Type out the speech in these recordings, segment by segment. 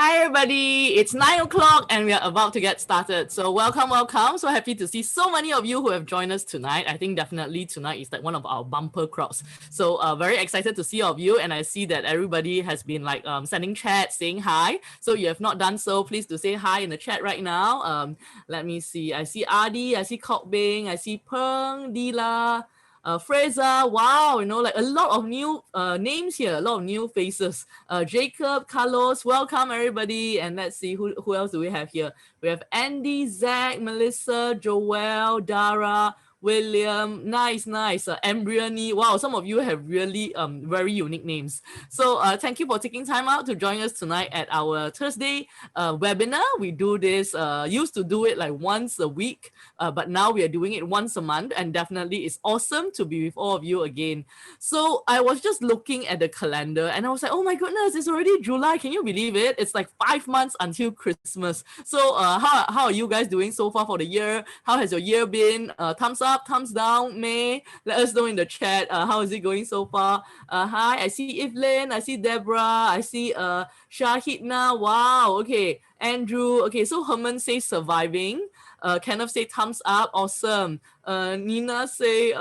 Hi everybody, it's 9 o'clock and we are about to get started. So welcome. So happy to see so many of you who have joined us tonight. I think definitely tonight is like one of our bumper crowds. So very excited to see all of you, and I see that everybody has been like sending chat, saying hi. So you have not done so, please do say hi in the chat right now. Let me see. I see Adi, I see Kok Bing, I see Peng, Dila, Fraser, wow, like a lot of new names here, a lot of new faces. Jacob, Carlos, welcome everybody. And let's see who else do we have here. We have Andy, Zach, Melissa, Joelle, Dara, William, nice. Embryony. Wow, some of you have really very unique names. So thank you for taking time out to join us tonight at our Thursday webinar. We do this, used to do it like once a week, but now we are doing it once a month, and definitely it's awesome to be with all of you again. So I was just looking at the calendar and I was like, oh my goodness, it's already July. Can you believe it? It's like 5 months until Christmas. So how are you guys doing so far for the year? How has your year been? Thumbs up, thumbs down, May. Let us know in the chat. How is it going so far? Hi, I see Evelyn, I see Deborah, I see Shahidna. Wow, okay. Andrew, okay, so Herman says surviving. Kenneth say thumbs up, awesome. Nina say,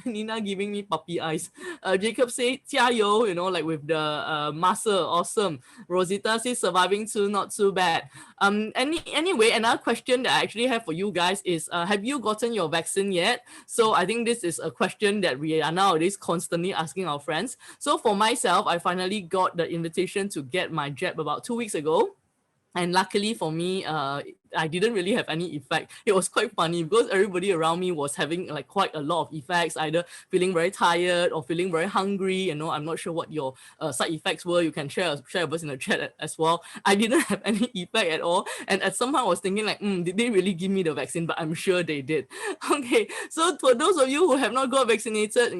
Nina giving me puppy eyes. Jacob say 加油, like with the muscle, awesome. Rosita says surviving too, not too bad. Anyway, another question that I actually have for you guys is, have you gotten your vaccine yet? So I think this is a question that we are nowadays constantly asking our friends. So for myself, I finally got the invitation to get my jab about 2 weeks ago. And luckily for me, I didn't really have any effect. It was quite funny because everybody around me was having like quite a lot of effects, either feeling very tired or feeling very hungry. I'm not sure what your side effects were. You can share with us in the chat as well. I didn't have any effect at all. And at some point I was thinking like, did they really give me the vaccine? But I'm sure they did. Okay, so for those of you who have not got vaccinated,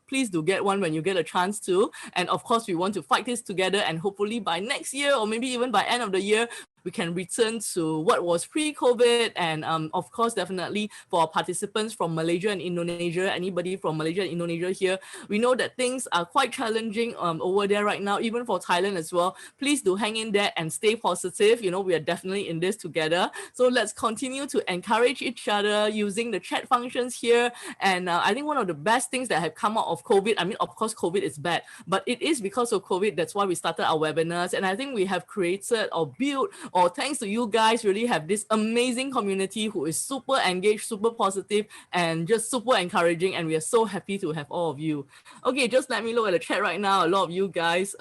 please do get one when you get a chance to. And of course, we want to fight this together, and hopefully by next year or maybe even by end of the year, we can return to what was pre-COVID. And of course, definitely for our participants from Malaysia and Indonesia, anybody from Malaysia and Indonesia here, we know that things are quite challenging over there right now, even for Thailand as well. Please do hang in there and stay positive. We are definitely in this together. So let's continue to encourage each other using the chat functions here. And I think one of the best things that have come out of COVID, I mean, of course, COVID is bad, but it is because of COVID. That's why we started our webinars. And I think we have created or built, or thanks to you guys, really have this amazing community who is super engaged, super positive, and just super encouraging. And we are so happy to have all of you. Okay, just let me look at the chat right now. A lot of you guys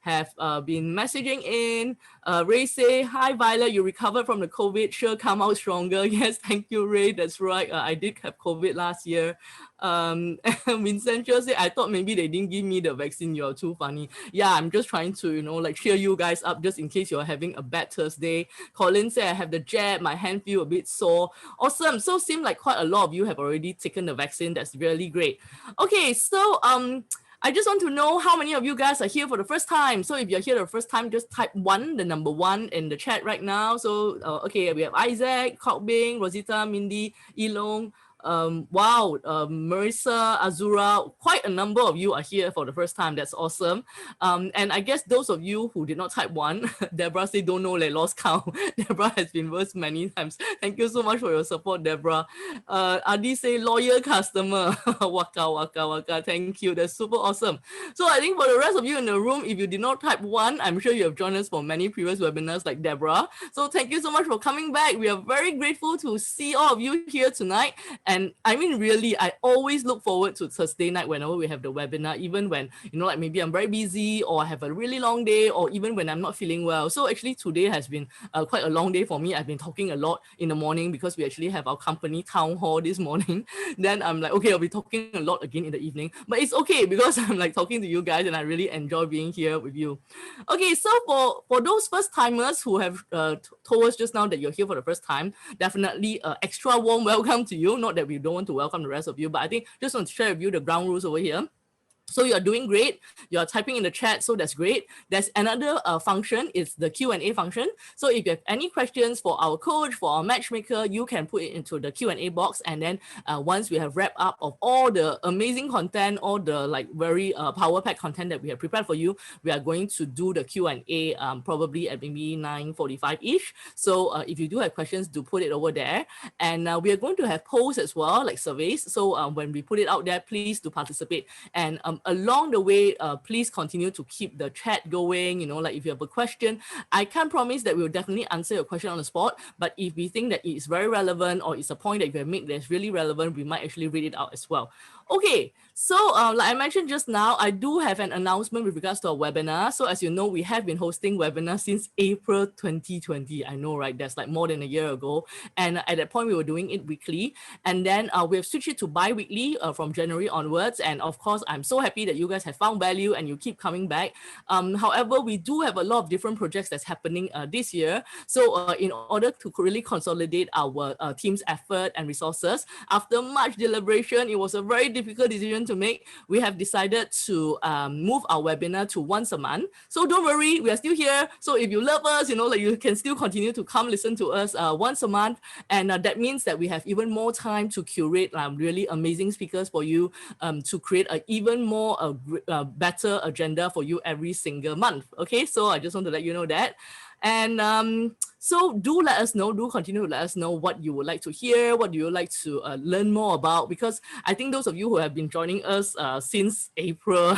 have been messaging in. Ray say, hi Violet, you recovered from the COVID, sure come out stronger. Yes, thank you, Ray. That's right. I did have COVID last year. Vincentia say, I thought maybe they didn't give me the vaccine. You're too funny. Yeah, I'm just trying to, like cheer you guys up just in case you're having a bad Thursday. Colin said, I have the jab, my hand feel a bit sore. Awesome. So seems like quite a lot of you have already taken the vaccine. That's really great. Okay, so I just want to know how many of you guys are here for the first time. So if you're here the first time, just type 1, the number 1 in the chat right now. So, okay, we have Isaac, Kok Bing, Rosita, Mindy, Ilong. Wow, Marissa, Azura, quite a number of you are here for the first time. That's awesome. And I guess those of you who did not type 1, Deborah say, don't know, they lost count. Deborah has been worse many times. Thank you so much for your support, Deborah. Adi say, loyal customer. Waka. Thank you. That's super awesome. So I think for the rest of you in the room, if you did not type 1, I'm sure you have joined us for many previous webinars like Deborah. So thank you so much for coming back. We are very grateful to see all of you here tonight. And I mean, really, I always look forward to Thursday night whenever we have the webinar, even when, like maybe I'm very busy or I have a really long day, or even when I'm not feeling well. So actually today has been quite a long day for me. I've been talking a lot in the morning because we actually have our company town hall this morning. Then I'm like, okay, I'll be talking a lot again in the evening, but it's okay because I'm like talking to you guys and I really enjoy being here with you. Okay, so for those first timers who have told us just now that you're here for the first time, definitely extra warm welcome to you. Not that we don't want to welcome the rest of you, but I think just want to share with you the ground rules over here. So you're doing great. You're typing in the chat, so that's great. There's another function, it's the Q&A function. So if you have any questions for our coach, for our matchmaker, you can put it into the Q&A box. And then once we have wrapped up of all the amazing content, all the like very power pack content that we have prepared for you, we are going to do the Q&A probably at maybe 9:45-ish. So if you do have questions, do put it over there. And we are going to have polls as well, like surveys. So when we put it out there, please do participate. And along the way, please continue to keep the chat going. You know, like if you have a question, I can't promise that we'll definitely answer your question on the spot, but if we think that it is very relevant or it's a point that you have made that's really relevant, we might actually read it out as well. Okay, so like I mentioned just now, I do have an announcement with regards to our webinar. So as you know, we have been hosting webinars since April 2020. I know, right? That's like more than a year ago. And at that point, we were doing it weekly. And then we have switched it to bi-weekly from January onwards. And of course, I'm so happy that you guys have found value and you keep coming back. However, we do have a lot of different projects that's happening this year. So in order to really consolidate our team's effort and resources, after much deliberation, it was a very difficult decision to make. We have decided to move our webinar to once a month. So don't worry, we are still here. So if you love us, you know, like you can still continue to come listen to us once a month. And that means that we have even more time to curate really amazing speakers for you, to create an even more better agenda for you every single month. Okay, so I just want to let you know that. And so do let us know, do continue to let us know what you would like to hear, what you would like to learn more about, because I think those of you who have been joining us since April,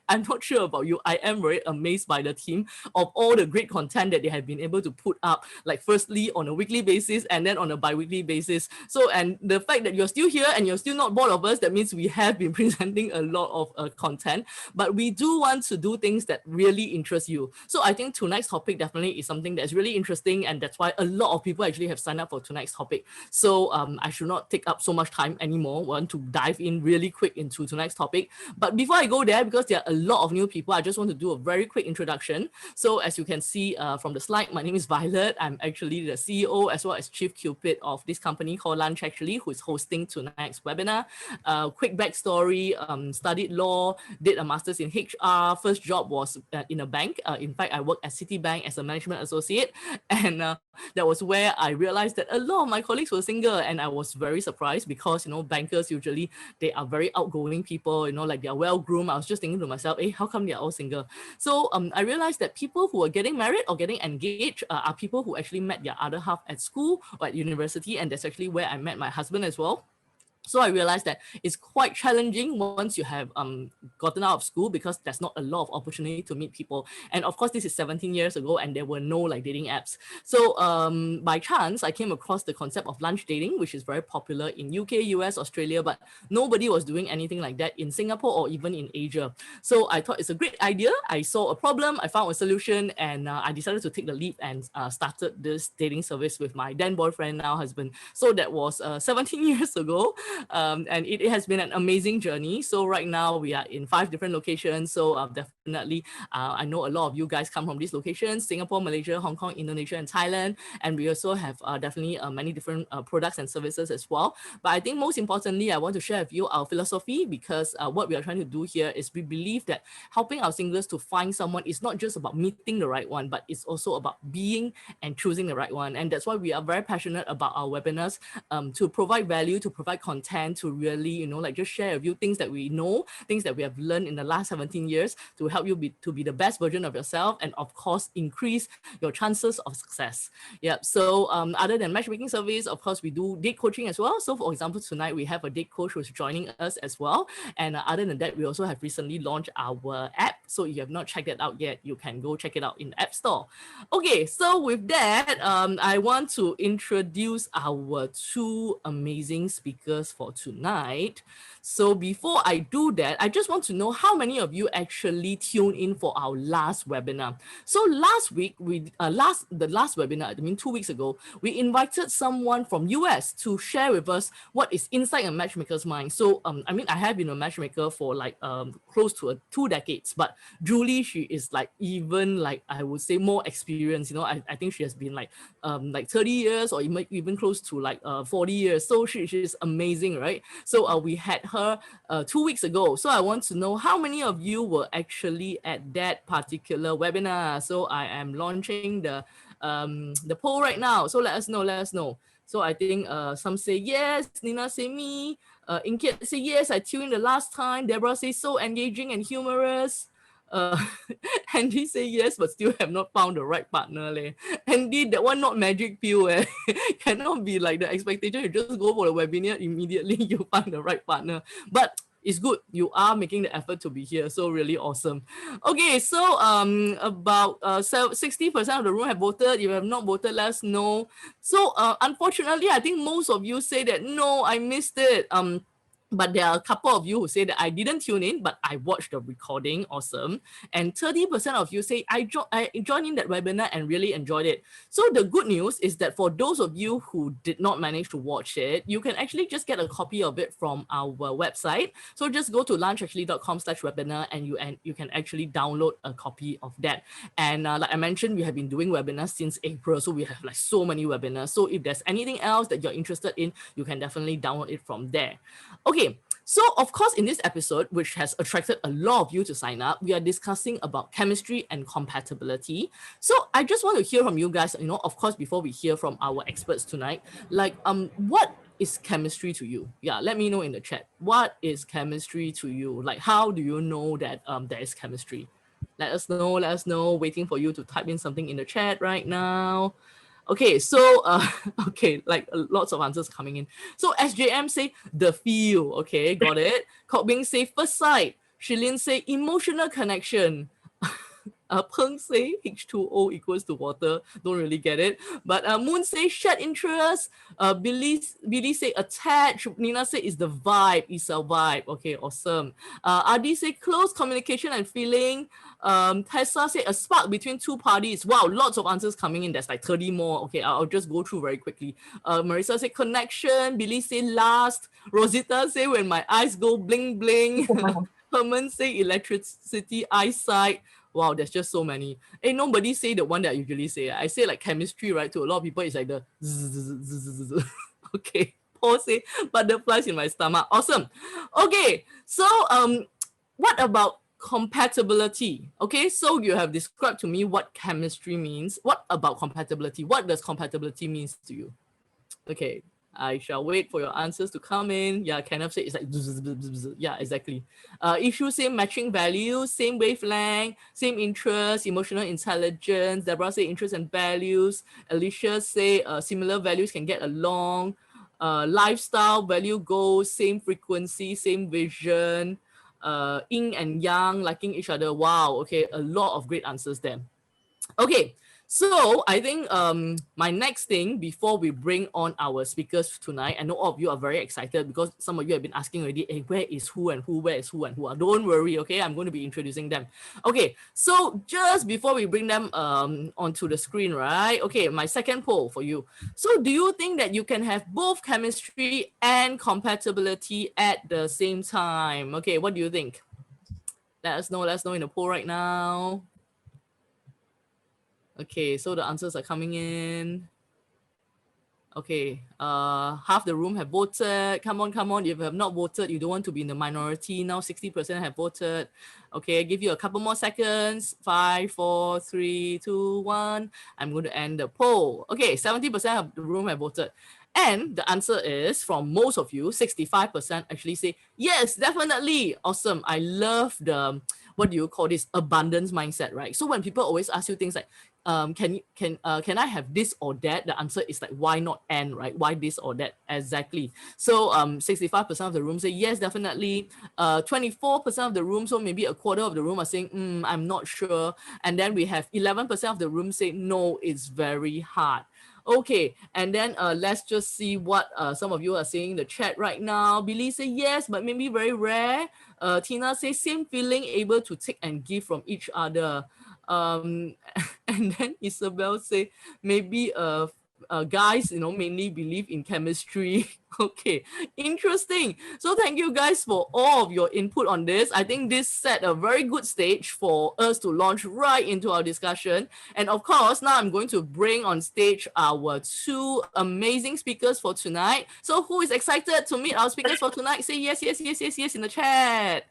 I'm not sure about you, I am very amazed by the team of all the great content that they have been able to put up, like firstly on a weekly basis and then on a bi-weekly basis. So, and the fact that you're still here and you're still not bored of us, that means we have been presenting a lot of content, but we do want to do things that really interest you. So I think tonight's topic definitely is something that's really interesting, and that's why a lot of people actually have signed up for tonight's topic. So I should not take up so much time anymore. I want to dive in really quick into tonight's topic. But before I go there, because there are a lot of new people, I just want to do a very quick introduction. So as you can see from the slide, my name is Violet. I'm actually the CEO as well as Chief Cupid of this company called Lunch actually, who is hosting tonight's webinar. Quick backstory, studied law, did a master's in HR. First job was in a bank. In fact, I worked at Citibank as a management associate, and that was where I realized that a lot of my colleagues were single, and I was very surprised because, you know, bankers usually, they are very outgoing people, you know, like they're well groomed. I was just thinking to myself, hey, how come they're all single? So I realized that people who are getting married or getting engaged are people who actually met their other half at school or at university, and that's actually where I met my husband as well. So I realized that it's quite challenging once you have gotten out of school, because there's not a lot of opportunity to meet people. And of course, this is 17 years ago and there were no like dating apps. So by chance, I came across the concept of lunch dating, which is very popular in UK, US, Australia, but nobody was doing anything like that in Singapore or even in Asia. So I thought it's a great idea. I saw a problem, I found a solution, and I decided to take the leap and started this dating service with my then boyfriend, now husband. So that was 17 years ago. And it has been an amazing journey. So right now we are in 5 different locations. So definitely, I know a lot of you guys come from these locations: Singapore, Malaysia, Hong Kong, Indonesia, and Thailand. And we also have definitely many different products and services as well. But I think most importantly, I want to share with you our philosophy, because what we are trying to do here is we believe that helping our singles to find someone is not just about meeting the right one, but it's also about being and choosing the right one. And that's why we are very passionate about our webinars, to provide value, to provide content, to really, you know, like just share with you things that we know, things that we have learned in the last 17 years to help you to be the best version of yourself, and of course increase your chances of success. Yeah. So other than matchmaking service, of course we do date coaching as well. So for example, tonight we have a date coach who's joining us as well. And other than that, we also have recently launched our app. So if you have not checked it out yet, you can go check it out in the App Store. Okay, so with that, I want to introduce our 2 amazing speakers for tonight. So before I do that, I just want to know how many of you actually tuned in for our last webinar. So last week, the last webinar, I mean 2 weeks ago, we invited someone from US to share with us what is inside a matchmaker's mind. So I mean, I have been a matchmaker for like close to 2 decades, but Julie, she is like even like, I would say, more experienced. You know, I think she has been like 30 years or even close to like 40 years. So she's amazing. amazing, right? So we had her 2 weeks ago. So I want to know how many of you were actually at that particular webinar. So I am launching the poll right now. So let us know, let us know. So I think some say yes, Nina say me, Inkiet say yes, I tuned in the last time. Deborah say so engaging and humorous. Uh, Andy say yes, but still have not found the right partner. Leh. Andy, that one not magic pill. Cannot be like the expectation. You just go for the webinar immediately, you find the right partner. But it's good. You are making the effort to be here. So really awesome. Okay, so about 60% of the room have voted. If you have not voted, let us know. So unfortunately, I think most of you say that no, I missed it. But there are a couple of you who say that I didn't tune in, but I watched the recording. Awesome. And 30% of you say I joined in that webinar and really enjoyed it. So the good news is that for those of you who did not manage to watch it, you can actually just get a copy of it from our website. So just go to lunchactually.com/webinar and you can actually download a copy of that. And like I mentioned, we have been doing webinars since April. So we have like so many webinars. So if there's anything else that you're interested in, you can definitely download it from there. Okay, so of course, in this episode, which has attracted a lot of you to sign up, we are discussing about chemistry and compatibility. So I just want to hear from you guys, of course, before we hear from our experts tonight, like, what is chemistry to you? Yeah, let me know in the chat. What is chemistry to you? Like, how do you know that there is chemistry? Let us know, let us know. Waiting for you to type in something in the chat right now. Okay, so okay, like lots of answers coming in. So SJM say the feel. Okay, got it. Kok Bing say first sight. Shilin say emotional connection. Peng say H2O equals to water. Don't really get it. But Moon say shared interest. Billy say attach. Nina say is the vibe. It's a vibe. Okay, awesome. Adi say close communication and feeling. Tessa say a spark between two parties. Wow, lots of answers coming in. There's like 30 more. Okay, I'll just go through very quickly. Marissa say connection. Billy say last. Rosita say when my eyes go bling bling. Herman say electricity, eyesight. Wow, there's just so many. Hey, nobody say the one that I usually say. I say like chemistry, right? To a lot of people, it's like the zzz. Okay. Paul say butterflies in my stomach. Awesome. Okay, so what about compatibility? Okay, so you have described to me what chemistry means. What about compatibility? What does compatibility means to you? Okay, I shall wait for your answers to come in. Yeah, Kenneth said it's like, yeah, exactly. Issue same matching values, same wavelength, same interest, emotional intelligence. Deborah say interest and values. Alicia say similar values can get along. Lifestyle, value goals, same frequency, same vision. Yin and yang, liking each other. Wow, okay, a lot of great answers there. Okay, so I think my next thing before we bring on our speakers tonight, I know all of you are very excited because some of you have been asking already, hey, where is who and who, where is who and who? Don't worry, okay, I'm going to be introducing them. Okay, so just before we bring them onto the screen, right? Okay, my second poll for you. So do you think that you can have both chemistry and compatibility at the same time? Okay, what do you think? Let us know in the poll right now. Okay, so the answers are coming in. Okay, half the room have voted. Come on, come on. If you have not voted, you don't want to be in the minority. Now 60% have voted. Okay, I give you a couple more seconds. 5, 4, 3, 2, 1. I'm going to end the poll. Okay, 70% of the room have voted. And the answer is from most of you, 65% actually say, yes, definitely. Awesome. I love the, what do you call this? Abundance mindset, right? So when people always ask you things like, can I have this or that? The answer is like, why not and, right? Why this or that? Exactly. So 65% of the room say yes, definitely. 24% of the room, so maybe a quarter of the room are saying, I'm not sure. And then we have 11% of the room say no, it's very hard. Okay, and then let's just see what some of you are saying in the chat right now. Billy say yes, but maybe very rare. Tina say same feeling, able to take and give from each other. And then Isabel say maybe guys, mainly believe in chemistry. Okay, interesting. So thank you guys for all of your input on this. I think this set a very good stage for us to launch right into our discussion. And of course, now I'm going to bring on stage our two amazing speakers for tonight. So who is excited to meet our speakers for tonight? Say yes, yes, yes, yes, yes in the chat.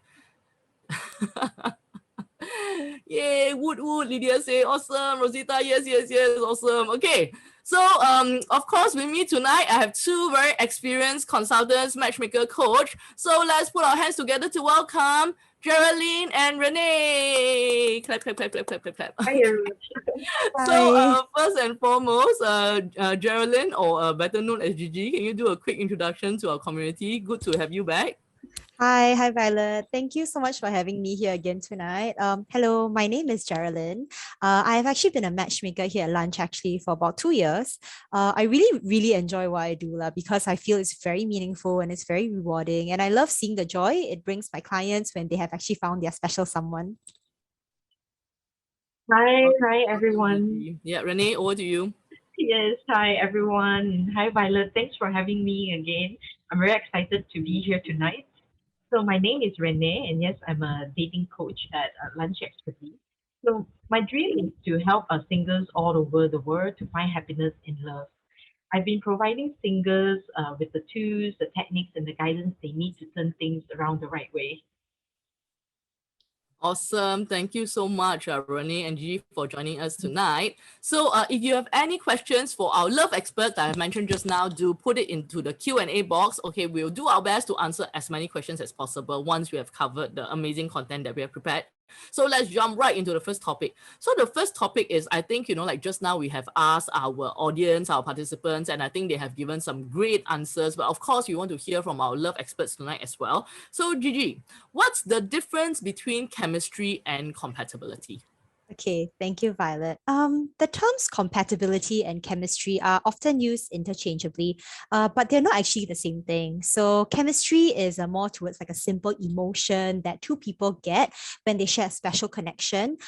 Yay, Wood, Lydia say awesome. Rosita, yes, yes, yes, awesome. Okay, so of course with me tonight, I have two very experienced consultants, matchmaker, coach. So let's put our hands together to welcome Geraldine and Renee. Clap, clap, clap, clap, clap, clap, clap. Hi, everyone. So first and foremost, Geraldine, or better known as Gigi, can you do a quick introduction to our community? Good to have you back. Hi, Violet. Thank you so much for having me here again tonight. Hello, my name is Geraldine. I've actually been a matchmaker here at Lunch actually for about 2 years. I really enjoy what I do because I feel it's very meaningful and it's very rewarding. And I love seeing the joy it brings my clients when they have actually found their special someone. Hi, everyone. Yeah, Renee, over to you. Yes, hi, everyone. Hi, Violet. Thanks for having me again. I'm very excited to be here tonight. So, my name is Renee, and yes, I'm a dating coach at Lunch Expertise. So, my dream is to help singles all over the world to find happiness in love. I've been providing singles with the tools, the techniques, and the guidance they need to turn things around the right way. Awesome. Thank you so much, Renee and G, for joining us tonight. So if you have any questions for our love expert that I mentioned just now, do put it into the Q&A box. Okay, we'll do our best to answer as many questions as possible once we have covered the amazing content that we have prepared. So let's jump right into the first topic. So the first topic is, I think, like just now we have asked our audience, our participants, and I think they have given some great answers. But of course, we want to hear from our love experts tonight as well. So Gigi, what's the difference between chemistry and compatibility? Okay, thank you, Violet. The terms compatibility and chemistry are often used interchangeably, but they're not actually the same thing. So chemistry is more towards like a simple emotion that two people get when they share a special connection.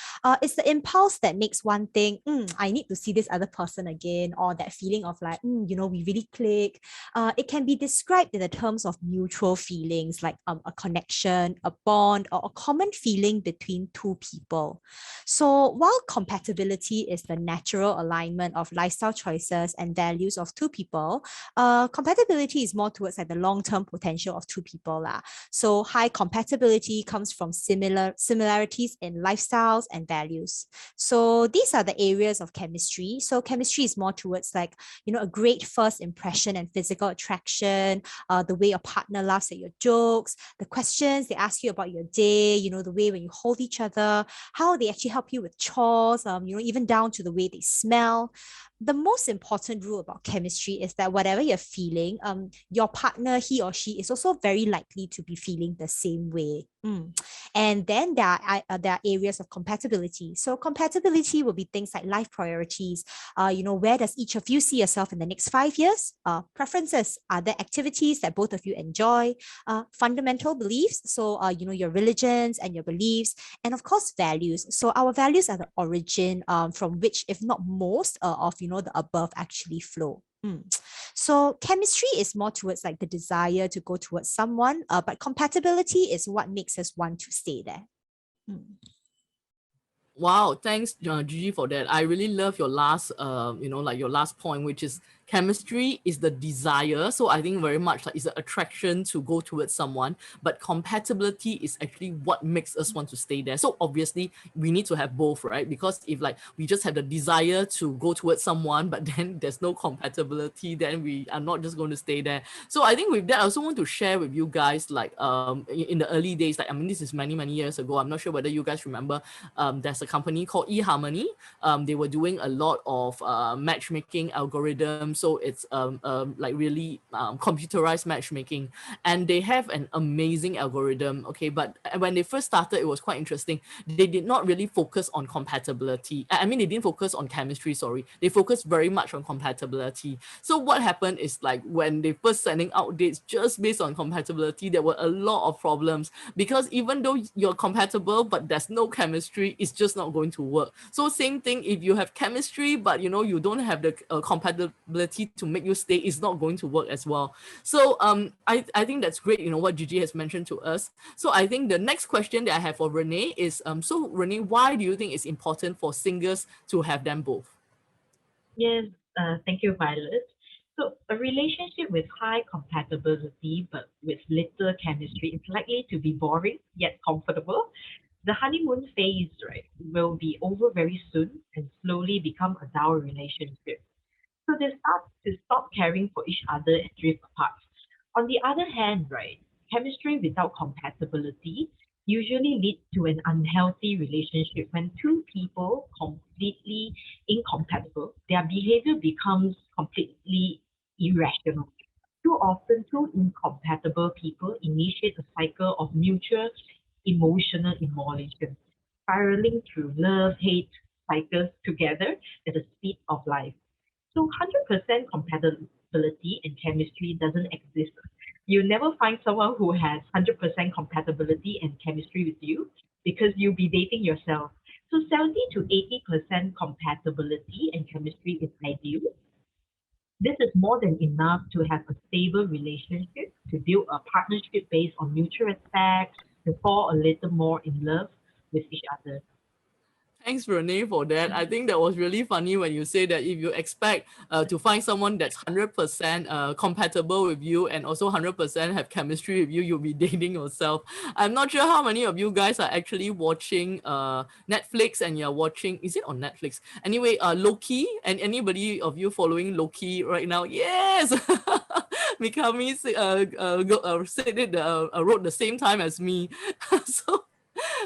It's the impulse that makes one think, I need to see this other person again, or that feeling of like, we really click. It can be described in the terms of mutual feelings like a connection, a bond, or a common feeling between two people. So while compatibility is the natural alignment of lifestyle choices and values of two people, compatibility is more towards like the long-term potential of two people. So high compatibility comes from similarities in lifestyles and values. So these are the areas of chemistry. So chemistry is more towards like, a great first impression and physical attraction, the way your partner laughs at your jokes, the questions they ask you about your day, the way when you hold each other, how they actually help you with chores, even down to the way they smell. The most important rule about chemistry is that whatever you're feeling, your partner, he or she, is also very likely to be feeling the same way. And then there are areas of compatibility. So compatibility will be things like life priorities. Where does each of you see yourself in the next 5 years? Preferences, are there activities that both of you enjoy? Fundamental beliefs, so your religions and your beliefs, and of course values. So our values are the origin from which, if not most, of the above actually flow. So chemistry is more towards like the desire to go towards someone, but compatibility is what makes us want to stay there. Wow, thanks, Gigi, for that. I really love your last, like your last point, which is chemistry is the desire. So I think very much like it's the attraction to go towards someone, but compatibility is actually what makes us want to stay there. So obviously we need to have both, right? Because if like we just have the desire to go towards someone, but then there's no compatibility, then we are not just going to stay there. So I think with that, I also want to share with you guys, like in the early days, like, I mean, this is many years ago. I'm not sure whether you guys remember, there's a company called eHarmony. They were doing a lot of matchmaking algorithms so it's like really computerized matchmaking, and they have an amazing algorithm. Okay, but when they first started, it was quite interesting. They did not really focus on compatibility. I mean, they didn't focus on chemistry. Sorry, they focused very much on compatibility. So what happened is, like, when they first sending out dates just based on compatibility, there were a lot of problems, because even though you're compatible but there's no chemistry, it's just not going to work. So same thing, if you have chemistry but you don't have the compatibility to make you stay, it's not going to work as well. So I think that's great, what Gigi has mentioned to us. So I think the next question that I have for Renee is, so Renee, why do you think it's important for singles to have them both? Yes, thank you, Violet. So, a relationship with high compatibility but with little chemistry is likely to be boring yet comfortable. The honeymoon phase, right, will be over very soon and slowly become a dull relationship. So they start to stop caring for each other and drift apart. On the other hand, right, chemistry without compatibility usually leads to an unhealthy relationship when two people completely incompatible, their behavior becomes completely irrational. Too often, two incompatible people initiate a cycle of mutual emotional immolation, spiraling through love hate cycles together at the speed of light. So 100% compatibility and chemistry doesn't exist. You never find someone who has 100% compatibility and chemistry with you, because you'll be dating yourself. So 70 to 80% compatibility and chemistry is ideal. This is more than enough to have a stable relationship, to build a partnership based on mutual respect, to fall a little more in love with each other. Thanks, Renee, for that. I think that was really funny when you say that if you expect to find someone that's 100% compatible with you and also 100% have chemistry with you, you'll be dating yourself. I'm not sure how many of you guys are actually watching Netflix, and you're watching, is it on Netflix? Anyway, Loki, and anybody of you following Loki right now? Yes! Mikami said it, wrote the same time as me. so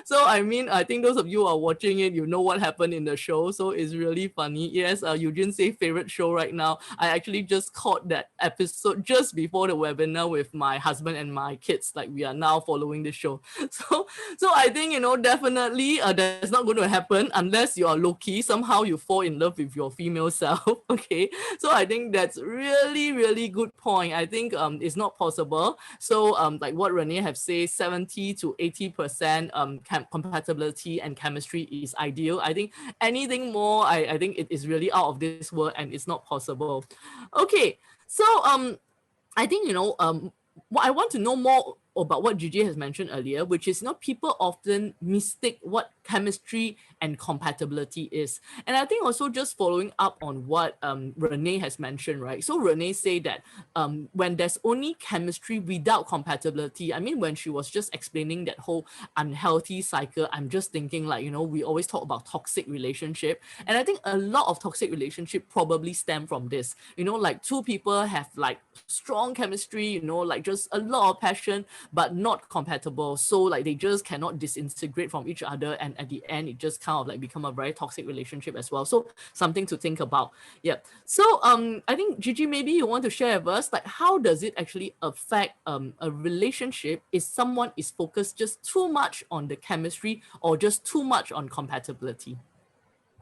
so I mean, I think those of you who are watching it, you know what happened in the show. So it's really funny. Yes, Eugene say favorite show right now. I actually just caught that episode just before the webinar with my husband and my kids. Like, we are now following the show. So I think, definitely that's not going to happen unless you are low-key. Somehow you fall in love with your female self. Okay. So I think that's really, really good point. I think it's not possible. So like what Renee have said, 70 to 80% compatibility and chemistry is ideal. I think anything more, I think it is really out of this world and it's not possible. Okay, so I think what I want to know more about what Gigi has mentioned earlier, which is, people often mistake what chemistry and compatibility is. And I think also just following up on what Renee has mentioned, right? So Renee said that when there's only chemistry without compatibility, I mean, when she was just explaining that whole unhealthy cycle, I'm just thinking, like, we always talk about toxic relationship. And I think a lot of toxic relationship probably stem from this, like two people have like strong chemistry, like just a lot of passion, but not compatible. So like they just cannot disintegrate from each other. And at the end, it just kind of like become a very toxic relationship as well. So something to think about. Yeah. So I think Gigi, maybe you want to share with us, like, how does it actually affect a relationship if someone is focused just too much on the chemistry or just too much on compatibility?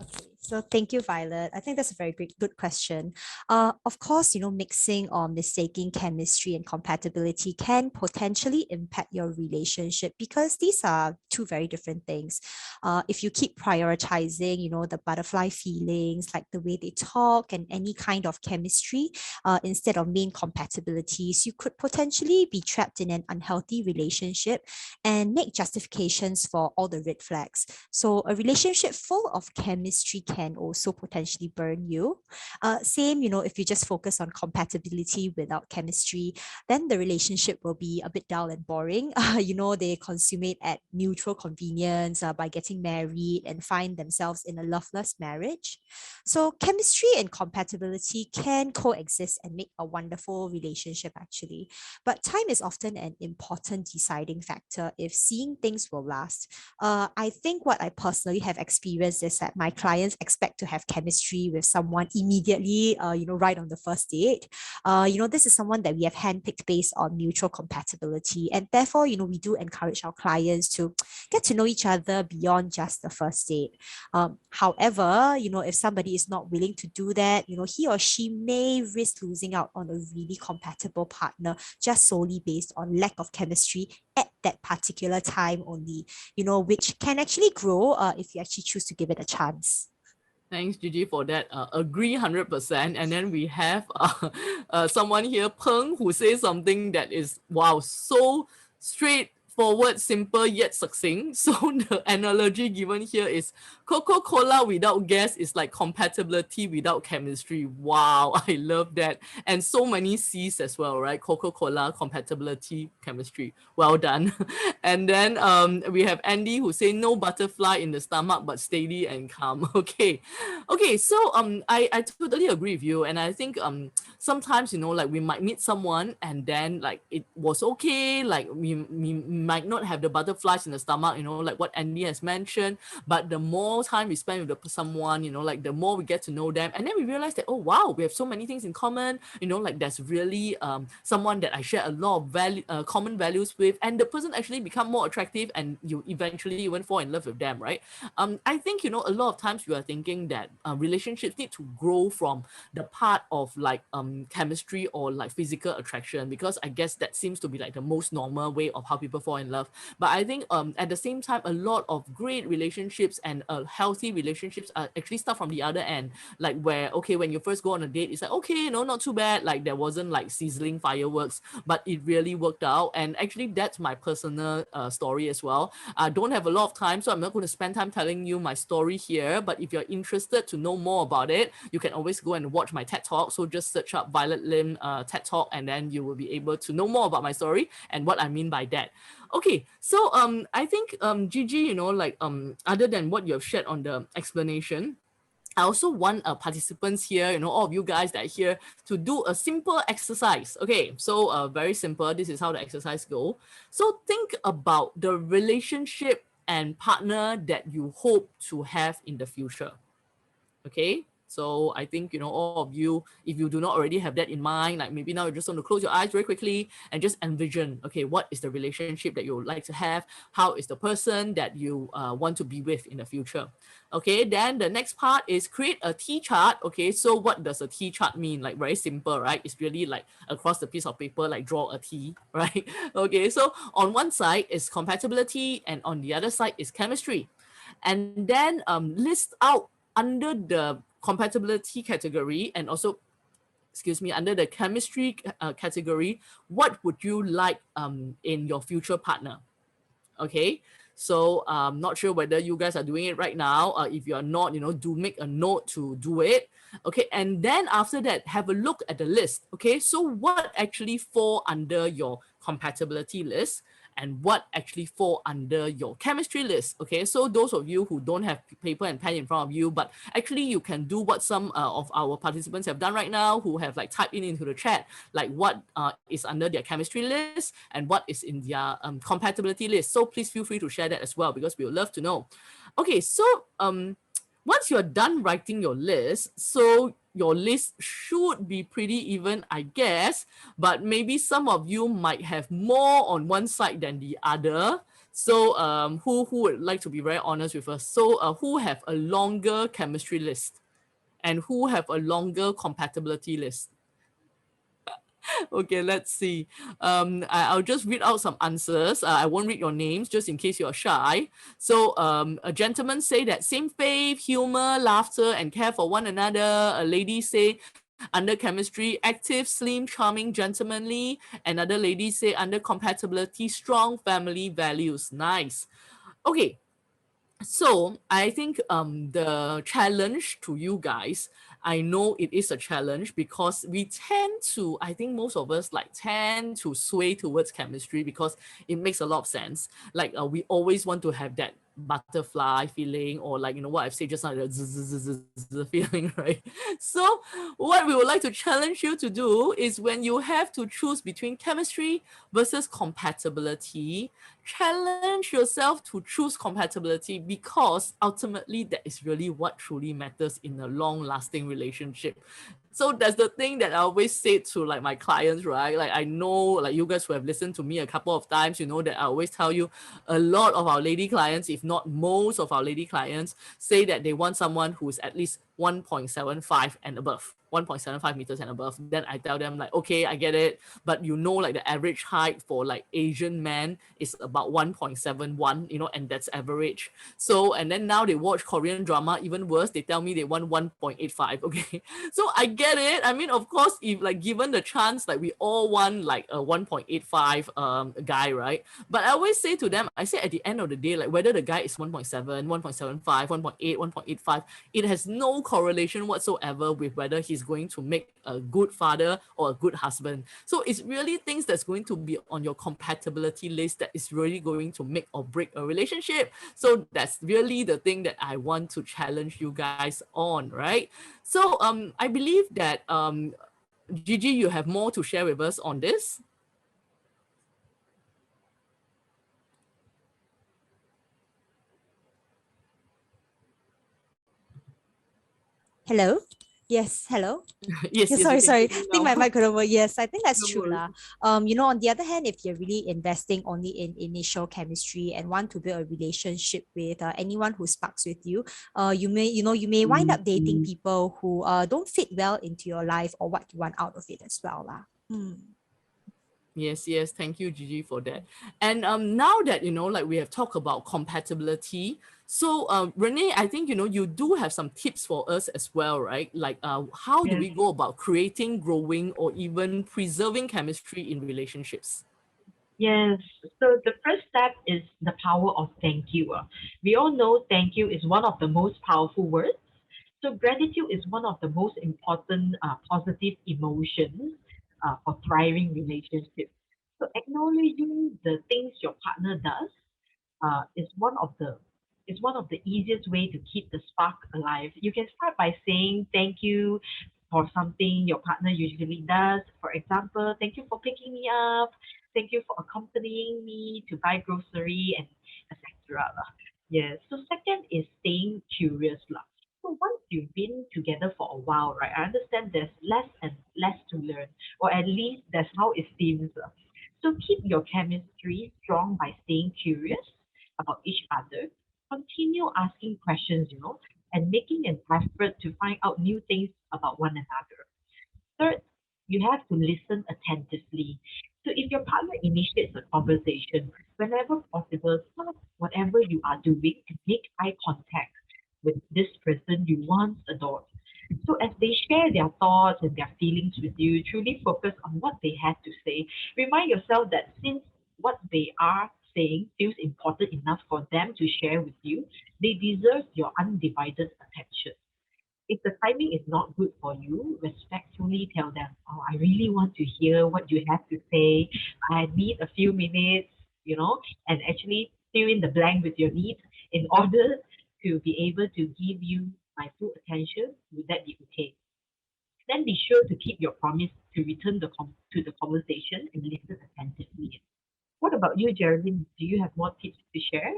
Okay, so thank you, Violet. I think that's a very good question. Of course, mixing or mistaking chemistry and compatibility can potentially impact your relationship because these are two very different things. If you keep prioritizing, the butterfly feelings, like the way they talk and any kind of chemistry, instead of main compatibilities, you could potentially be trapped in an unhealthy relationship and make justifications for all the red flags. So a relationship full of chemistry can also potentially burn you. Same, if you just focus on compatibility without chemistry, then the relationship will be a bit dull and boring. They consummate at mutual convenience by getting married and find themselves in a loveless marriage. So chemistry and compatibility can coexist and make a wonderful relationship actually. But time is often an important deciding factor if seeing things will last. I think what I personally have experienced is that my clients expect to have chemistry with someone immediately, right on the first date. This is someone that we have handpicked based on mutual compatibility. And therefore, we do encourage our clients to get to know each other beyond just the first date. However, if somebody is not willing to do that, he or she may risk losing out on a really compatible partner just solely based on lack of chemistry at that particular time only, which can actually grow if you actually choose to give it a chance. Thanks, Gigi, for that. Agree 100%. And then we have someone here, Peng, who says something that is, wow, so straightforward, simple, yet succinct. So the analogy given here is Coca-Cola without gas is like compatibility without chemistry. Wow, I love that. And so many C's as well, right? Coca-Cola, compatibility, chemistry. Well done. And then we have Andy who say no butterfly in the stomach, but steady and calm. Okay, so I totally agree with you. And I think sometimes, like we might meet someone and then like it was okay, like we might not have the butterflies in the stomach, like what Andy has mentioned, but the more time we spend with someone, like the more we get to know them, and then we realize that, oh wow, we have so many things in common, like there's really someone that I share a lot of common values with, and the person actually become more attractive and you eventually even fall in love with them, right? I think, a lot of times we are thinking that relationships need to grow from the part of like chemistry or like physical attraction, because I guess that seems to be like the most normal way of how people fall in love. But I think at the same time, a lot of great relationships and healthy relationships are actually start from the other end, like where, okay, when you first go on a date, it's like, okay, not too bad, like there wasn't like sizzling fireworks, but it really worked out. And actually that's my personal story as well. I don't have a lot of time, so I'm not going to spend time telling you my story here, but if you're interested to know more about it, you can always go and watch my TED Talk. So just search up Violet Lim TED Talk, and then you will be able to know more about my story and what I mean by that. Okay, so I think Gigi, like other than what you have shared on the explanation, I also want participants here, all of you guys that are here, to do a simple exercise. Okay, so very simple. This is how the exercise go. So think about the relationship and partner that you hope to have in the future. Okay, so I think, all of you, if you do not already have that in mind, like maybe now you just want to close your eyes very quickly and just envision, okay, what is the relationship that you would like to have? How is the person that you want to be with in the future? Okay, then the next part is create a T chart. Okay, so what does a T chart mean? Like very simple, right? It's really like across the piece of paper, like draw a T, right? Okay, so on one side is compatibility and on the other side is chemistry. And then list out under the compatibility category and also, under the chemistry category, what would you like in your future partner? Okay, so I'm not sure whether you guys are doing it right now. If you are not, do make a note to do it. Okay, and then after that, have a look at the list. Okay, so what actually fall under your compatibility list and what actually fall under your chemistry list? Okay, so those of you who don't have paper and pen in front of you, but actually you can do what some of our participants have done right now, who have like typed into the chat, like what is under their chemistry list and what is in their compatibility list. So please feel free to share that as well, because we would love to know. Okay, so once you're done writing your list, so your list should be pretty even, I guess, but maybe some of you might have more on one side than the other. So who would like to be very honest with us? So who have a longer chemistry list and who have a longer compatibility list? Okay, let's see. I'll just read out some answers. I won't read your names just in case you're shy. So a gentleman say that same faith, humor, laughter, and care for one another. A lady say under chemistry, active, slim, charming, gentlemanly. Another lady say under compatibility, strong family values. Nice. Okay, so I think the challenge to you guys, I know it is a challenge because we tend to, I think most of us like tend to sway towards chemistry because it makes a lot of sense. Like we always want to have that butterfly feeling, or like, what I've said just now, the feeling, right? So what we would like to challenge you to do is, when you have to choose between chemistry versus compatibility, challenge yourself to choose compatibility, because ultimately that is really what truly matters in a long lasting relationship. So that's the thing that I always say to like my clients, right? Like, I know, like, you guys who have listened to me a couple of times, you know that I always tell you, a lot of our lady clients, if not most of our lady clients, say that they want someone who's at least 1.75 and above, 1.75 meters and above. Then I tell them, like, okay, I get it, but like the average height for like Asian men is about 1.71, and that's average. So, and then now they watch Korean drama, even worse, they tell me they want 1.85. Okay. So I get it. I mean, of course, if like given the chance, like we all want like a 1.85 guy, right? But I always say to them, I say at the end of the day, like whether the guy is 1.7, 1.75, 1.8, 1.85, it has no correlation whatsoever with whether he's going to make a good father or a good husband. So it's really things that's going to be on your compatibility list that is really going to make or break a relationship. So that's really the thing that I want to challenge you guys on, right? So I believe that Gigi, you have more to share with us on this. Hello? Yes, hello? Yes, Yeah, yes, we sorry, can sorry. hear I you think my now. mic couldn't work. Yes, I think that's No true worries. lah. On the other hand, if you're really investing only in initial chemistry and want to build a relationship with anyone who sparks with you, you may wind up dating people who don't fit well into your life or what you want out of it as well lah. Yes, yes. Thank you, Gigi, for that. And now that, like we have talked about compatibility, so Renee, I think, you do have some tips for us as well, right? Like how do Yes. we go about creating, growing, or even preserving chemistry in relationships? Yes. So the first step is the power of thank you. We all know thank you is one of the most powerful words. So gratitude is one of the most important positive emotions for thriving relationships. So acknowledging the things your partner does is one of the easiest way to keep the spark alive. You can start by saying thank you for something your partner usually does. For example, thank you for picking me up. Thank you for accompanying me to buy grocery and etc. lah. Yes. So second is staying curious lah. So once you've been together for a while, right? I understand there's less and less to learn, or at least that's how it seems. Lah. So keep your chemistry strong by staying curious about each other. Continue asking questions, and making an effort to find out new things about one another. Third, you have to listen attentively. So if your partner initiates a conversation, whenever possible, stop whatever you are doing and make eye contact with this person you once adored. So as they share their thoughts and their feelings with you, truly focus on what they have to say. Remind yourself that since what they are saying feels important enough for them to share with you, they deserve your undivided attention. If the timing is not good for you, respectfully tell them, oh, I really want to hear what you have to say. I need a few minutes, and actually fill in the blank with your needs in order to be able to give you my full attention. Would that be okay? Then be sure to keep your promise to return to the conversation and listen attentively. What about you, Geraldine? Do you have more tips to share?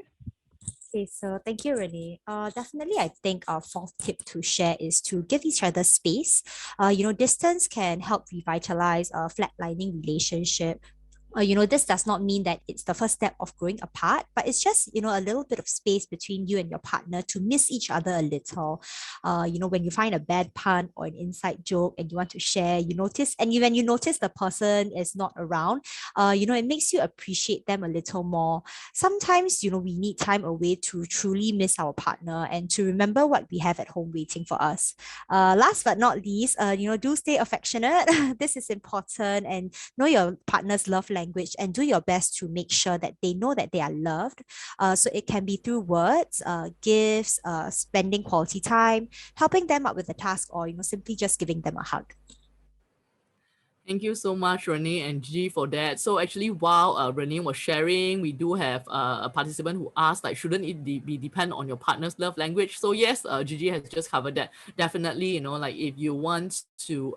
Okay, so thank you, Renee. Definitely, I think our fourth tip to share is to give each other space. Distance can help revitalize a flatlining relationship. This does not mean that it's the first step of growing apart, but it's just, a little bit of space between you and your partner to miss each other a little. When you find a bad pun or an inside joke and you want to share, when you notice the person is not around, it makes you appreciate them a little more. Sometimes, we need time away to truly miss our partner and to remember what we have at home waiting for us. Last but not least, do stay affectionate. This is important, and know your partner's love language and do your best to make sure that they know that they are loved. So it can be through words, gifts, spending quality time, helping them out with a task, or simply just giving them a hug. Thank you so much, Renee and Gigi, for that. So actually, while Renee was sharing, we do have a participant who asked, like, shouldn't it be depend on your partner's love language? So yes, Gigi has just covered that. Definitely, like if you want to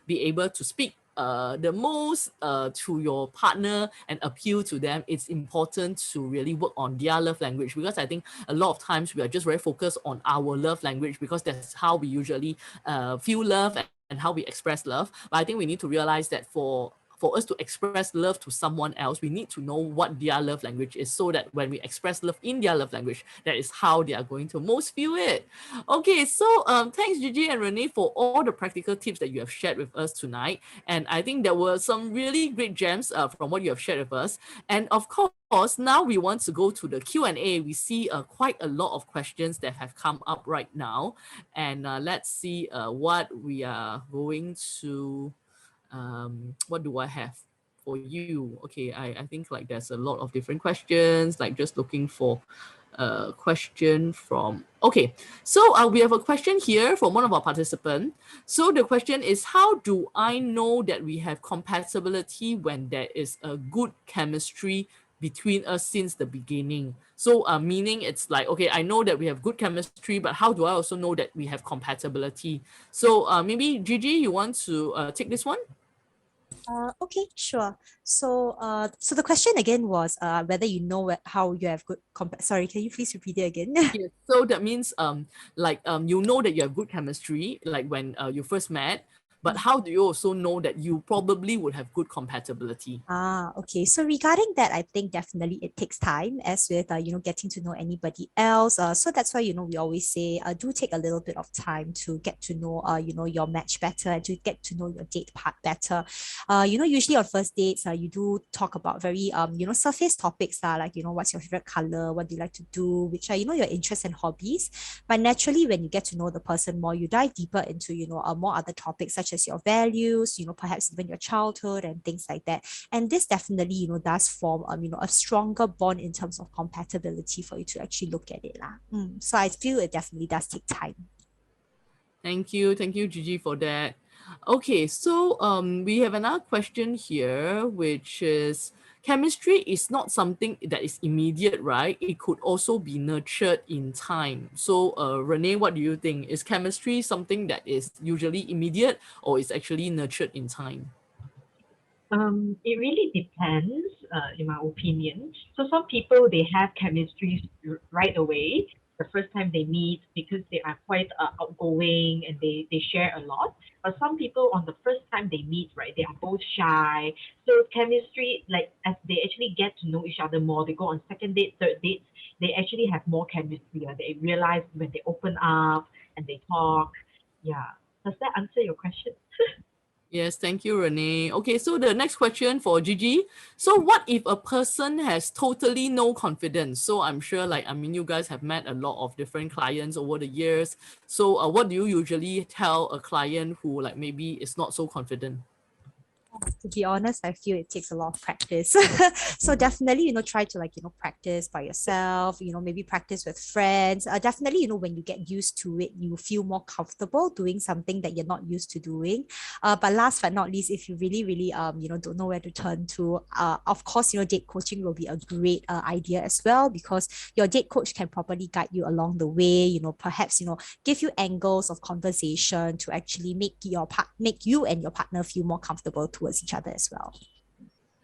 be able to speak the most to your partner and appeal to them, it's important to really work on their love language, because I think a lot of times we are just very focused on our love language because that's how we usually feel love and how we express love. But I think we need to realize that for us to express love to someone else, we need to know what their love language is, so that when we express love in their love language, that is how they are going to most feel it. Okay, so thanks Gigi and Renee for all the practical tips that you have shared with us tonight. And I think there were some really great gems from what you have shared with us. And of course, now we want to go to the Q&A. We see quite a lot of questions that have come up right now. And let's see what we are going to, what do I have for you? Okay, I think like there's a lot of different questions, like just looking for a question from, okay. So we have a question here from one of our participants. So the question is, how do I know that we have compatibility when there is a good chemistry between us since the beginning? So meaning it's like, okay, I know that we have good chemistry, but how do I also know that we have compatibility? So maybe Gigi, you want to take this one? Okay, sure. So the question again was whether you know how you have good sorry, can you please repeat it again? Yes. So that means like you know that you have good chemistry like when you first met, but how do you also know that you probably would have good compatibility? Okay. So regarding that, I think definitely it takes time as with, getting to know anybody else. So that's why, we always say, do take a little bit of time to get to know, your match better and to get to know your date part better. Usually on first dates, you do talk about very, surface topics, like, what's your favorite color? What do you like to do? Which are, your interests and hobbies. But naturally, when you get to know the person more, you dive deeper into, more other topics such as your values, perhaps even your childhood and things like that. And this definitely, does form, a stronger bond in terms of compatibility for you to actually look at it lah. So I feel it definitely does take time. Thank you, Gigi, for that. Okay, so we have another question here, which is, chemistry is not something that is immediate, right? It could also be nurtured in time. So, Renee, what do you think? Is chemistry something that is usually immediate, or is actually nurtured in time? It really depends, in my opinion. So some people they have chemistry right away, the first time they meet because they are quite outgoing and they share a lot. But some people on the first time they meet, right, they are both shy. So chemistry, like as they actually get to know each other more, they go on second date, third date, they actually have more chemistry. They realize when they open up and they talk. Yeah. Does that answer your question? Yes, thank you, Renee. Okay, so the next question for Gigi. So what if a person has totally no confidence? So I'm sure, like, I mean, you guys have met a lot of different clients over the years. So what do you usually tell a client who, like, maybe is not so confident? To be honest, I feel it takes a lot of practice. So definitely, try to like, practice by yourself, maybe practice with friends. Definitely, when you get used to it, you feel more comfortable doing something that you're not used to doing. But last but not least, if you really, really, don't know where to turn to, of course, date coaching will be a great idea as well, because your date coach can properly guide you along the way, perhaps, give you angles of conversation to actually make you and your partner feel more comfortable towards each other as well.